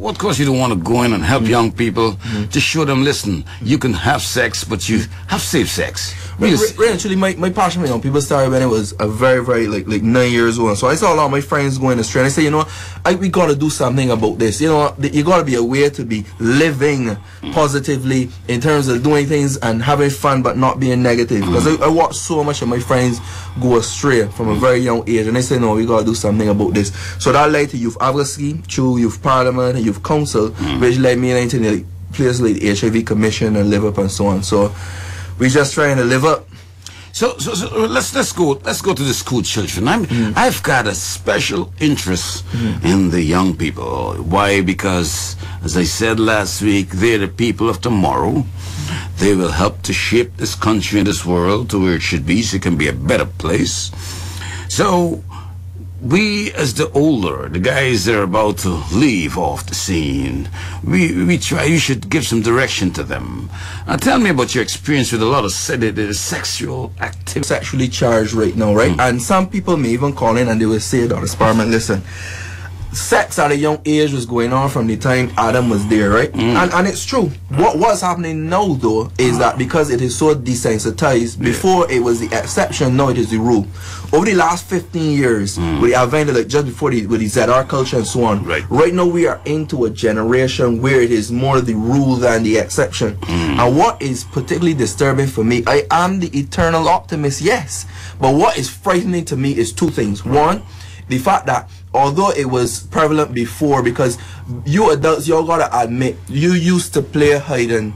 what cause you don't want to go in and help young people? Just show them, listen, you can have sex, but you have safe sex. Actually, my passion for young people started when I was a very like 9 years old. So I saw a lot of my friends going astray, and I said, you know, we got to do something about this. You know, you got to be aware to be living positively in terms of doing things and having fun, but not being negative. Because I watched so much of my friends go astray from a very young age, and they said, no, we got to do something about this. So that led to youth advocacy, through youth parliament and youth council, which led me into the places like the HIV Commission and Live Up and so on. So we just trying to live up. So let's go to the school children. I've got a special interest in the young people. Why? Because, as I said last week, they're the people of tomorrow. They will help to shape this country and this world to where it should be, so it can be a better place. So we, as the older, the guys that are about to leave off the scene, we try, you should give some direction to them. Now tell me about your experience with a lot of sexual activity. Sexually charged right now, right? And some people may even call in and they will say, Dr. Sparman, listen, sex at a young age was going on from the time Adam was there, right? And it's true. What's happening now, though, is that because it is so desensitized, before it was the exception, now it is the rule. Over the last 15 years, with the advent of, like, just before with the ZR culture and so on, right now we are into a generation where it is more the rule than the exception. And what is particularly disturbing for me, I am the eternal optimist, yes, but what is frightening to me is two things. One, the fact that although it was prevalent before, because you adults, y'all gotta admit, you used to play hide and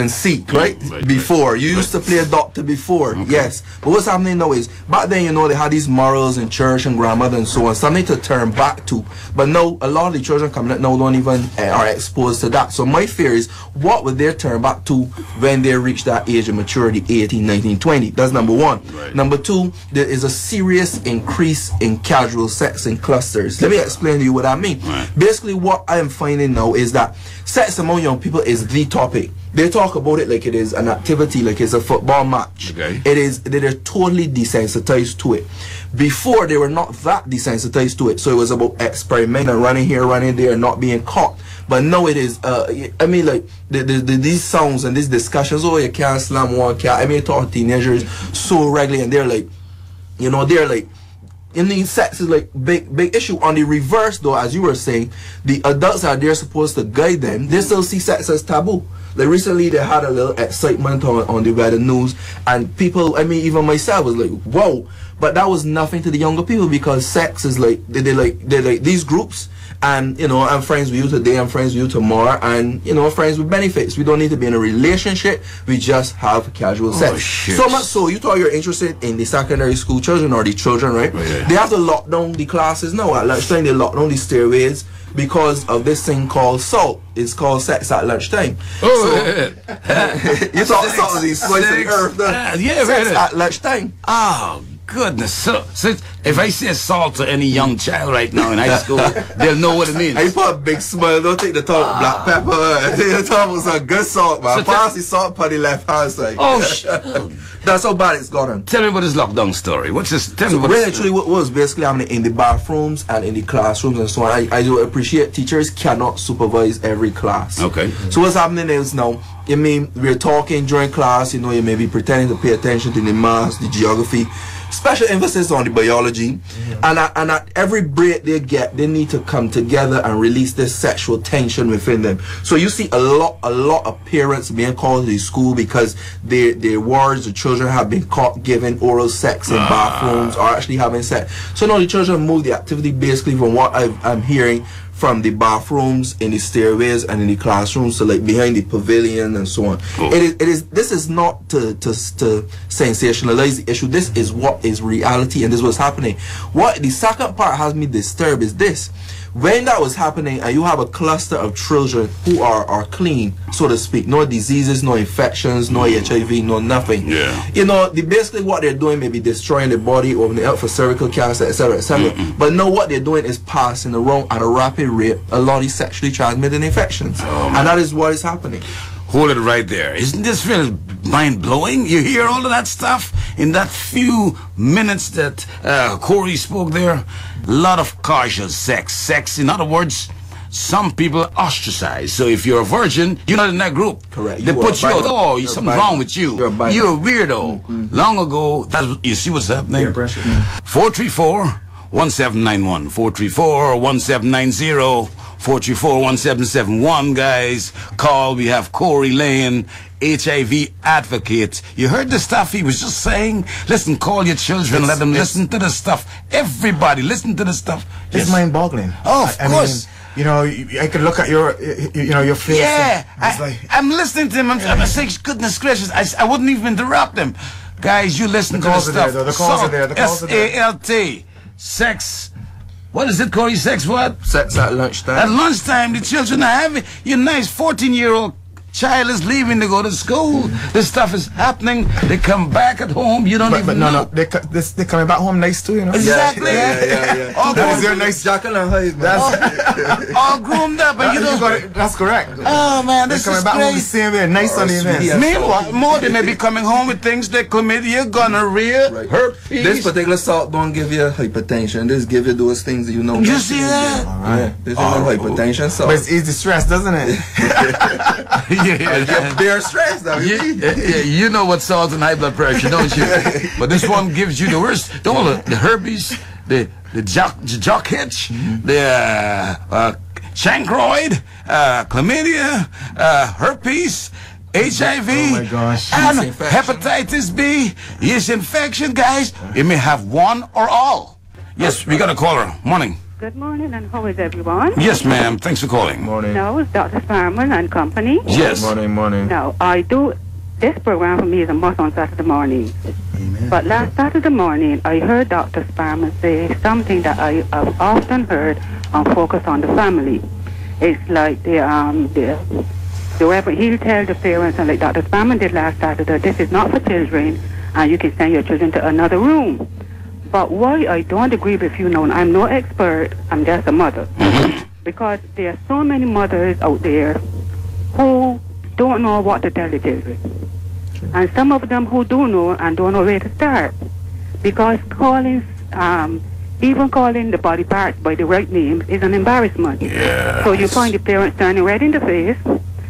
seek, right? Before. You used to play a doctor before, yes. But what's happening now is, back then, you know, they had these morals in church and grandmother and so on, something to turn back to. But now, a lot of the children coming up now don't even are exposed to that. So my fear is, what would they turn back to when they reach that age of maturity, 18, 19, 20? That's number one. Number two, there is a serious increase in casual sex in clusters. Let me explain to you what I mean. Basically, what I am finding now is that sex among young people is the topic. They talk about it like it is an activity, like it's a football match. They're totally desensitized to it. Before, they were not that desensitized to it. So it was about experimenting, running here, running there, not being caught. But now it is, I mean, like, these sounds and these discussions, oh, you can't slam one cat. I mean, talk to teenagers so regularly, and they're like, you know, they're like, in the sex is like big issue. On the reverse, though, as you were saying, the adults are there supposed to guide them. They still see sex as taboo. Like recently, they had a little excitement on the weather news, and people, I mean, even myself was like, whoa. But that was nothing to the younger people, because sex is like they're like these groups. And, you know, I'm friends with you today, I'm friends with you tomorrow, and, you know, friends with benefits. We don't need to be in a relationship, we just have casual sex. So much so, you thought you're interested in the secondary school children, or the children, right? They have to lock down the classes now. At lunchtime, they lock down the stairways because of this thing called SALT. It's called sex at lunchtime. You thought SALT was the slice of the earth, sex at lunchtime. Oh, goodness. So if I say salt to any young child right now in high school, they'll know what it means. I put a big smile. Don't take the top of black pepper. Take the top of some good salt, man. Pass the salt on the left hand side. That's how bad it's gotten. Tell me about this lockdown story. What's this? Tell me what actually what was basically happening in the bathrooms and in the classrooms and so on. I do appreciate teachers cannot supervise every class. So what's happening is now, I mean, we're talking during class, you know, you may be pretending to pay attention to the math, the geography, special emphasis on the biology, and at every break they get, they need to come together and release this sexual tension within them. So you see a lot of parents being called to the school because their wards, the children have been caught giving oral sex in bathrooms or actually having sex. So now the children move the activity basically from what I'm hearing from the bathrooms, in the stairways, and in the classrooms, so like behind the pavilion and so on. This is not to sensationalize the issue. This is what is reality, and this is what's happening. What the second part has me disturbed is this: when that was happening, and you have a cluster of children who are clean, so to speak, no diseases, no infections, no HIV, no nothing. You know, basically what they're doing may be destroying the body, opening up for cervical cancer, etc., etc. But now what they're doing is passing around at a rapid rate a lot of sexually transmitted infections, and that is what is happening. Hold it right there. Isn't this really mind-blowing? You hear all of that stuff in that few minutes that Corey spoke there? A lot of casual sex. In other words, some people ostracize. So if you're a virgin, you're not in that group. Correct. They You put are you a out. Bible. Oh, You're a something's Bible. wrong with you. You're a Bible. You're a weirdo. Long ago, you see what's happening? Peer pressure. 434-1791. 434-1790. 434-1771, guys. Call. We have Corey Lane, HIV advocate. You heard the stuff he was just saying? Listen, call your children. Let them listen to the stuff. Everybody, listen to the stuff. It's mind-boggling. Oh, of course. I mean, you know, I could look at your, you know, your face. Yeah. It's like, I'm listening to him. I'm saying, goodness gracious, I wouldn't even interrupt him. Guys, you listen to the stuff. The calls are there. The calls are there. SALT. Sex. What is it, Corey? Sex what? Sex at lunchtime. At lunchtime, the children are having. Your nice 14-year-old child is leaving to go to school. This stuff is happening. They come back at home. You don't even know. No, they're coming back home nice too, you know. Exactly. Yeah. All That is groomed, their nice. Jackal and Hyde. all groomed up, and you don't. That's correct. Oh man, They're this coming is back home the crazy. same way, nice on the event. Yeah. Meanwhile, more they may be coming home with things like chlamydia, gonorrhea, Right. herpes. This particular salt don't give you hypertension. This give you those things that you know. You see that? Yeah. This is no hypertension salt. But it's easy stress, doesn't it? Yeah. They're stressed now. You know what salt and high blood pressure, don't you? But this one gives you the worst. The herpes, the jock hitch, the chancroid, chlamydia, herpes, HIV, Oh my gosh. and Yeast infection. hepatitis B, yeast infection, guys. You may have one or all. Yes, we got a caller. Morning. Good morning, and how is everyone? Yes, ma'am. Thanks for calling. Morning. No, it's Dr. Sparman and company. Yes. Morning. No, I do. This program for me is a must on Saturday morning. Amen. But last Saturday morning, I heard Dr. Sparman say something that I have often heard on Focus on the Family. It's like the Reverend, he'll tell the parents, and like Dr. Sparman did last Saturday, this is not for children, and you can send your children to another room. But why I don't agree with you now, and I'm no expert, I'm just a mother. Because there are so many mothers out there who don't know what to tell the children. And some of them who do know and don't know where to start. Because even calling the body parts by the right name is an embarrassment. Yeah. So you find the parents turning red in the face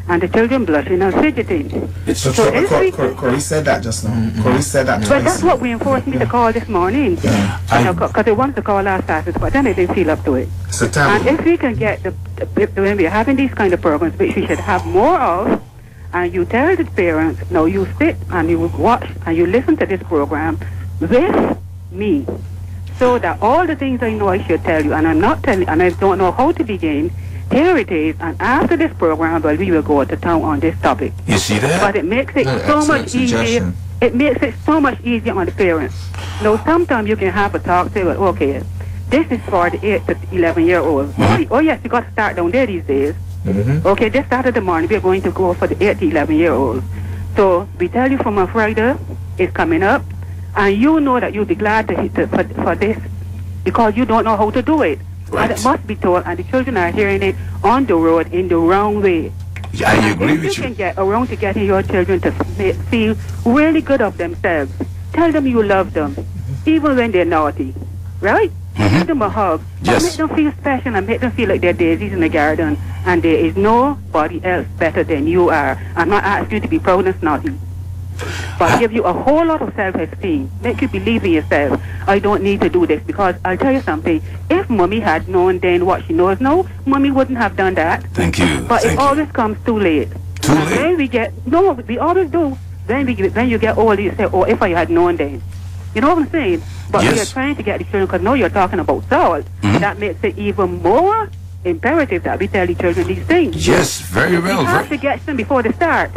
and the children blushing and fidgeting. So if we- Corey said that just now. Corey said that But twice. that's what we enforced me to call this morning. Because they wanted to call last Saturday, but then I didn't feel up to it. It's a And taboo. if we can get when we're having these kind of programs, which we should have more of, and you tell the parents, no, you sit and you watch and you listen to this program with me, so that all the things I know I should tell you, and I'm not telling, and I don't know how to begin. Here it is, and after this program, well, we will go to town on this topic. You see that? But it makes it Yeah, so excellent much easier. suggestion. It makes it so much easier on the parents. Now, sometimes you can have a talk, say, well, okay, this is for the 8 to 11-year-olds. Oh, yes, you got to start down there these days. Okay, this Saturday morning, we're going to go for the 8 to 11-year-olds. So, we tell you from a Friday, it's coming up, and you know that you'll be glad for this, because you don't know how to do it. Right. And it must be told, and the children are hearing it on the road in the wrong way. Yeah, I agree If you with can you. get around to getting your children to feel really good of themselves, tell them you love them, even when they're naughty, right? Give them a hug. Yes. Make them feel special and make them feel like they're daisies in the garden, and there is nobody else better than you are. I'm not asking you to be proud and snotty, but give you a whole lot of self-esteem. Make you believe in yourself. I don't need to do this, because I'll tell you something. If Mommy had known then what she knows now, Mommy wouldn't have done that. Thank you. But Thank it you. always comes too late. Too And late? When we always do. When you get older, you say, oh, if I had known then. You know what I'm saying? But we are Yes. trying to get the children, because now you're talking about salt. That makes it even more imperative that we tell the children these things. Yes, very well. We have to get them before they start.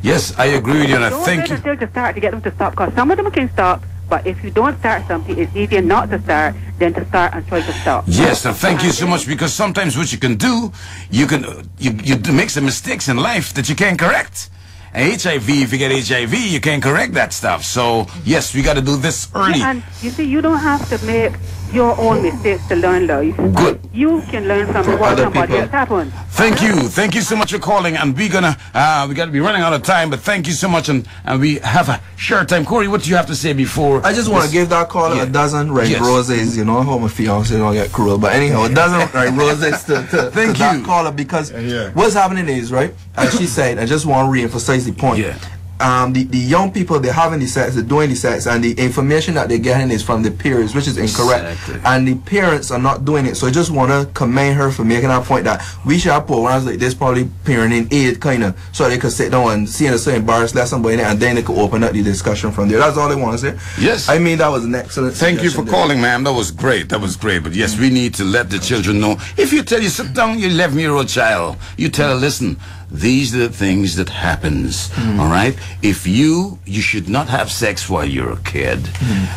Yes, I agree with you, and I Don't thank wait you. until to start to get them to stop, because some of them can stop, but if you don't start something, it's easier not to start than to start and try to stop. Yes, and thank you so much, because sometimes what you can do, you do make some mistakes in life that you can't correct. And HIV, if you get HIV, you can't correct that stuff. So yes, we got to do this early. Yeah, and you see, you don't have to make your own mistakes to learn life. Good. You can learn from what other somebody people. else happened. Thank you so much for calling, and we got to be running out of time, but thank you so much, and we have a short time. Corey, what do you have to say before? I just want to give that caller a dozen red roses. You know how my fiance don't get cruel, but anyhow, a dozen red roses to that caller, because what's happening is, right, as she said, I just want to re-emphasize the point. Yeah. The young people, they're having the sex, they're doing the sex, and the information that they're getting is from the peers, which is incorrect. Exactly. And the parents are not doing it. So I just want to commend her for making that point, that we should have programs like this, probably parenting aid kind of, so they could sit down and see a so embarrassed lesson by it, and then they could open up the discussion from there. That's all I want to say. Yes. I mean, that was an excellent Thank you for suggestion calling, ma'am. That was great. But yes, we need to let the children know. If you sit down, your 11-year-old child, you tell her, listen, these are the things that happens. All right? If you should not have sex while you're a kid.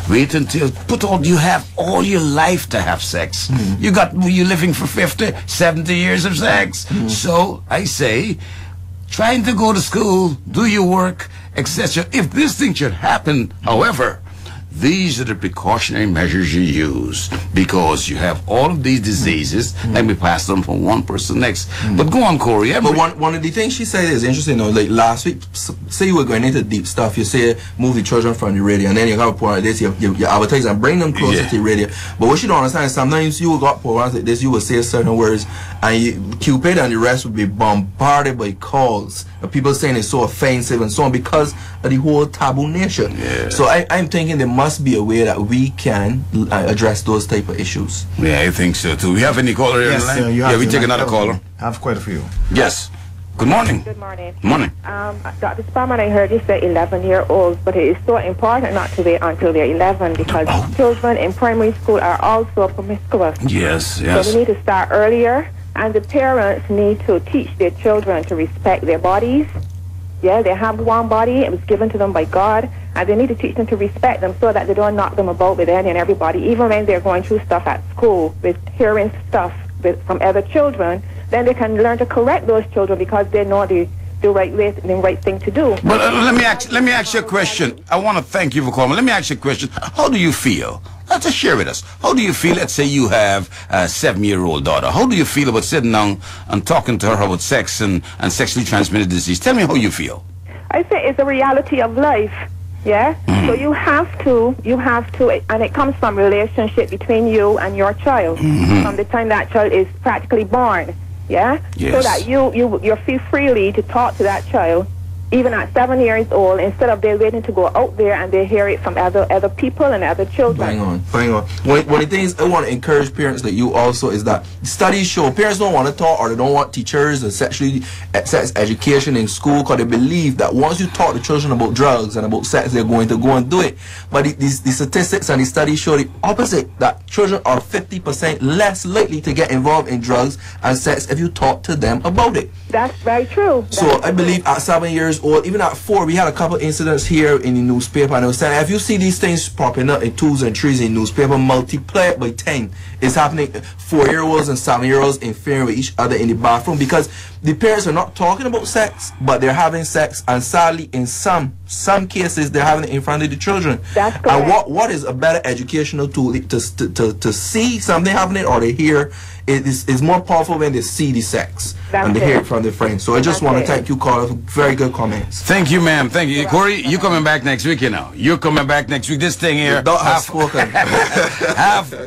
Wait until you have all your life to have sex. You're living for 50, 70 years of sex. So I say, trying to go to school, do your work, etc. If this thing should happen, however, these are the precautionary measures you use, because you have all of these diseases and we pass them from one person to the next. But go on, Corey. But one of the things she said is interesting, though. Like last week, say you were going into deep stuff, you say move the children from the radio, and then you have a program like this, you advertise and bring them closer to the radio. But what you don't understand is sometimes you will got programs like this, you will say certain words, and Cupid and the rest will be bombarded by calls of people saying it's so offensive and so on, because of the whole taboo nature. So I'm thinking there must be a way that we can address those type of issues. Yeah, I think so too. We have any caller here? Yes, we take another caller. I have quite a few. Yes. Good morning. Good morning. Morning. Dr. Sparman, I heard you say 11-year-olds, but it is so important not to wait until they're 11, because children in primary school are also promiscuous. Yes. So we need to start earlier, and the parents need to teach their children to respect their bodies. Yeah, they have one body. It was given to them by God, and they need to teach them to respect them so that they don't knock them about with any and everybody. Even when they're going through stuff at school, with hearing stuff from other children, then they can learn to correct those children, because they know the right way, the right thing to do. But let me ask you a question. I want to thank you for calling. Let me ask you a question. How do you feel? Just share with us. How do you feel? Let's say you have a 7-year-old daughter. How do you feel about sitting down and talking to her about sex and sexually transmitted disease? Tell me how you feel. I say it's a reality of life. Yeah. So you have to, and it comes from relationship between you and your child from the time that child is practically born. Yeah. Yes. So that you feel freely to talk to that child, even at 7 years old, instead of they waiting to go out there and they hear it from other people and other children. Bang on. One of the things I want to encourage parents like you also is that studies show parents don't want to talk, or they don't want teachers or sex education in school, because they believe that once you talk to children about drugs and about sex, they're going to go and do it. But the statistics and the studies show the opposite, that children are 50% less likely to get involved in drugs and sex if you talk to them about it. That's very true. So I believe at 7 years old, even at 4, we had a couple incidents here in the newspaper, and I was saying, if you see these things popping up in 2s and 3s in the newspaper, multiply it by 10. It's happening. 4-year-olds and 7-year-olds interfering with each other in the bathroom, because the parents are not talking about sex, but they're having sex, and sadly, in some cases, they're having it in front of the children. That's correct. And what is a better educational tool to see something happening, or to hear? It is more powerful when they see the sex and they hear it from their friends. So I just want to thank you, Carl, for very good comments. Thank you, ma'am. Thank you. Corey, you coming back next week, you know. You're coming back next week. This thing here, half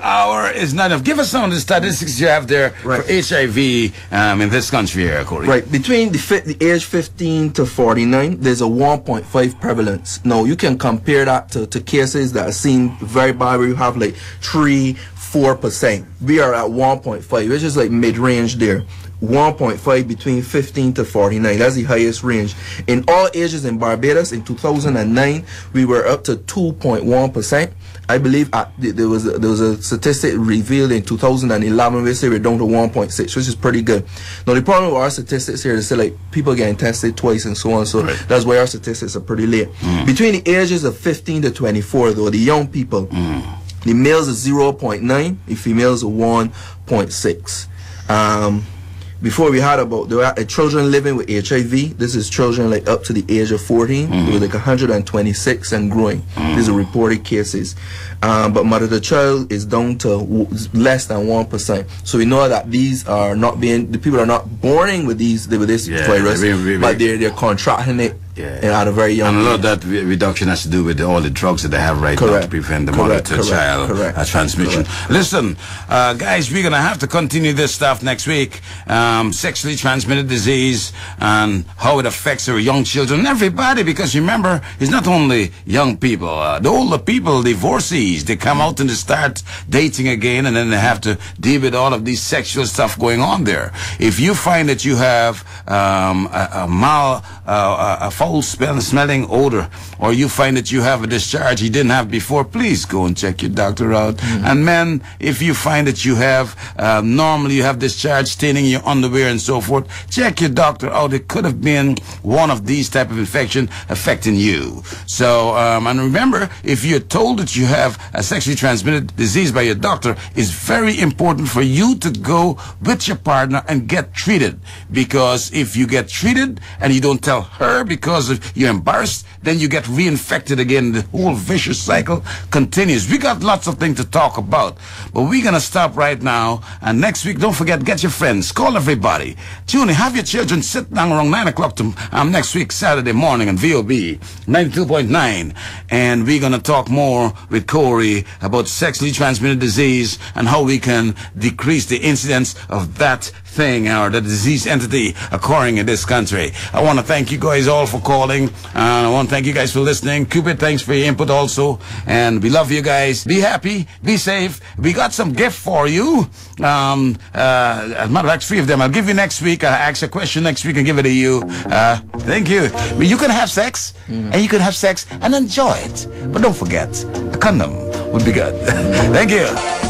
hour is not enough. Give us some of the statistics you have there for HIV in this country here, Corey. Right. Between the age 15 to 49, there's a 1.5 prevalence. Now, you can compare that to cases that are seen very bad, where you have like 3-4%. We are at 1.5, which is like mid-range there. 1.5 between 15 to 49. That's the highest range. In all ages in Barbados, in 2009, we were up to 2.1%. I believe there was a statistic revealed in 2011 where they say we're down to 1.6, which is pretty good. Now, the problem with our statistics here is that like people getting tested twice and so on, so that's why our statistics are pretty late. Between the ages of 15 to 24, though, the young people, the males are 0.9, the females are 1.6. before we had about, there were children living with HIV. This is children like up to the age of 14. There were like 126 and growing. These are reported cases. But mother to child is down to less than 1%. So we know that these are not being, the people are not born with this virus, but they're contracting it at a very young age. And a lot of that reduction has to do with all the drugs that they have right now to prevent the mother to child transmission. Listen, guys, we're going to have to continue this stuff next week. Sexually transmitted disease and how it affects our young children and everybody, because remember, it's not only young people. The older people, divorcees, they come out and they start dating again, and then they have to deal with all of these sexual stuff going on there. If you find that you have a foul-smelling odor, or you find that you have a discharge you didn't have before, please go and check your doctor out. And men, if you find that you have normally you have discharge staining your underwear and so forth, check your doctor out. It could have been one of these type of infection affecting you. So and remember, if you're told that you have a sexually transmitted disease by your doctor, it's very important for you to go with your partner and get treated, because if you get treated and you don't tell her because you're embarrassed, then you get reinfected again. The whole vicious cycle continues. We got lots of things to talk about, but we're gonna stop right now. And next week, don't forget, get your friends, call everybody, tune in, have your children sit down around 9 o'clock next week, Saturday morning on VOB 92.9, and we're gonna talk more with Corey about sexually transmitted disease and how we can decrease the incidence of that thing, or the disease entity occurring in this country. I want to thank you guys all for calling, and I want to thank you guys for listening. Cupid, thanks for your input also, and we love you guys. Be happy, be safe. We got some gift for you. As a matter of fact, 3 of them I'll give you next week. I'll ask a question next week and give it to you. Thank you. But you can have sex, and you can have sex and enjoy it, but don't forget, a condom would be good. Thank you.